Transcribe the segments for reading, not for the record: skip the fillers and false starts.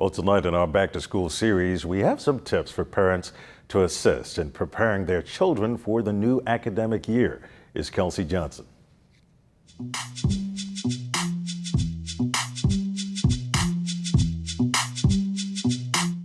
Well, tonight in our Back to School series, we have some tips for parents to assist in preparing their children for the new academic year. Is Kelsey Johnson.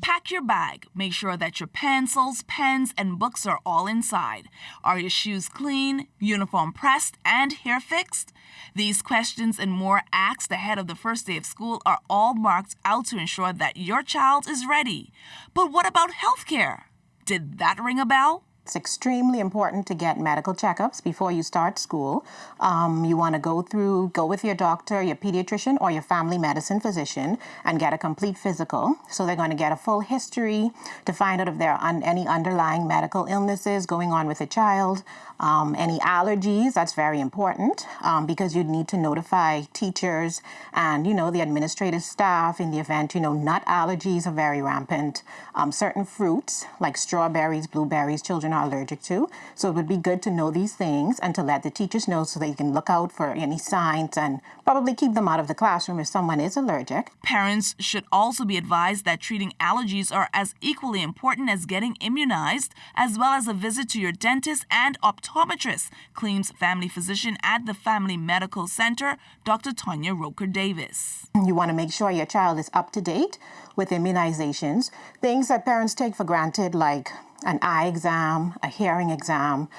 Pack your bag. Make sure that your pencils, pens, and books are all inside. Are your shoes clean, uniform pressed, and hair fixed? These questions and more asked ahead of the first day of school are all marked out to ensure that your child is ready. But what about healthcare? Did that ring a bell? It's extremely important to get medical checkups before you start school. You want to go with your doctor, your pediatrician, or your family medicine physician and get a complete physical. So they're going to get a full history to find out if there are any underlying medical illnesses going on with the child, any allergies. That's very important because you need to notify teachers and, the administrative staff in the event, nut allergies are very rampant. Certain fruits like strawberries, blueberries, children are allergic to. So it would be good to know these things and to let the teachers know so they can look out for any signs and probably keep them out of the classroom if someone is allergic. Parents should also be advised that treating allergies are as equally important as getting immunized, as well as a visit to your dentist and optometrist, claims family physician at the Family Medical Center, Dr. Tonya Roker-Davis. You want to make sure your child is up to date with immunizations, things that parents take for granted like an eye exam, a hearing exam.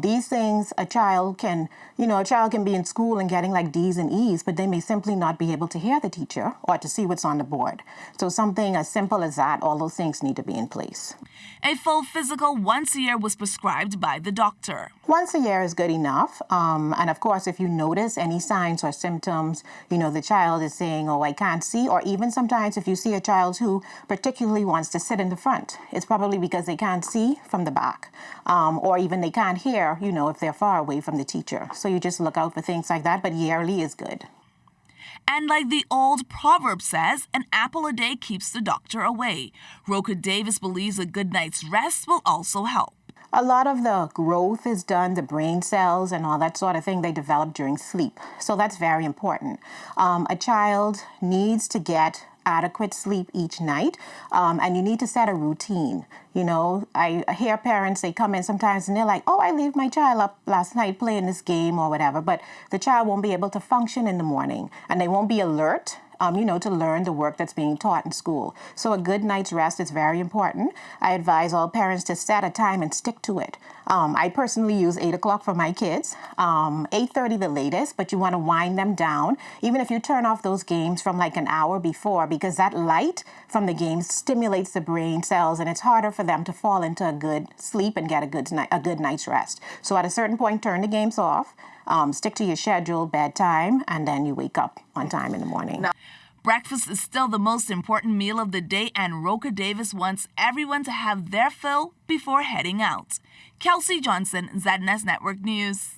These things, a child can be in school and getting like D's and E's, but they may simply not be able to hear the teacher or to see what's on the board. So something as simple as that, all those things need to be in place. A full physical once a year was prescribed by the doctor. Once a year is good enough. And of course, if you notice any signs or symptoms, the child is saying, oh, I can't see, or even sometimes if you see a child who particularly wants to sit in the front, it's probably because they can't see from the back, or even they can't hear, if they're far away from the teacher. So you just look out for things like that, but yearly is good. And like the old proverb says, an apple a day keeps the doctor away. Roker-Davis believes a good night's rest will also help. A lot of the growth is done, the brain cells and all that sort of thing, they develop during sleep. So that's very important. A child needs to get adequate sleep each night, and you need to set a routine. I hear parents, they come in sometimes and they're like, oh, I leave my child up last night playing this game or whatever, but the child won't be able to function in the morning and they won't be alert to learn the work that's being taught in school. So a good night's rest is very important. I advise all parents to set a time and stick to it. I personally use 8 o'clock for my kids, 8:30 the latest, but you want to wind them down, even if you turn off those games from like an hour before, because that light from the games stimulates the brain cells and it's harder for them to fall into a good sleep and get a good night's rest. So at a certain point, turn the games off, stick to your scheduled bedtime, and then you wake up on time in the morning. Breakfast is still the most important meal of the day, and Roker-Davis wants everyone to have their fill before heading out. Kelsey Johnson, ZNS Network News.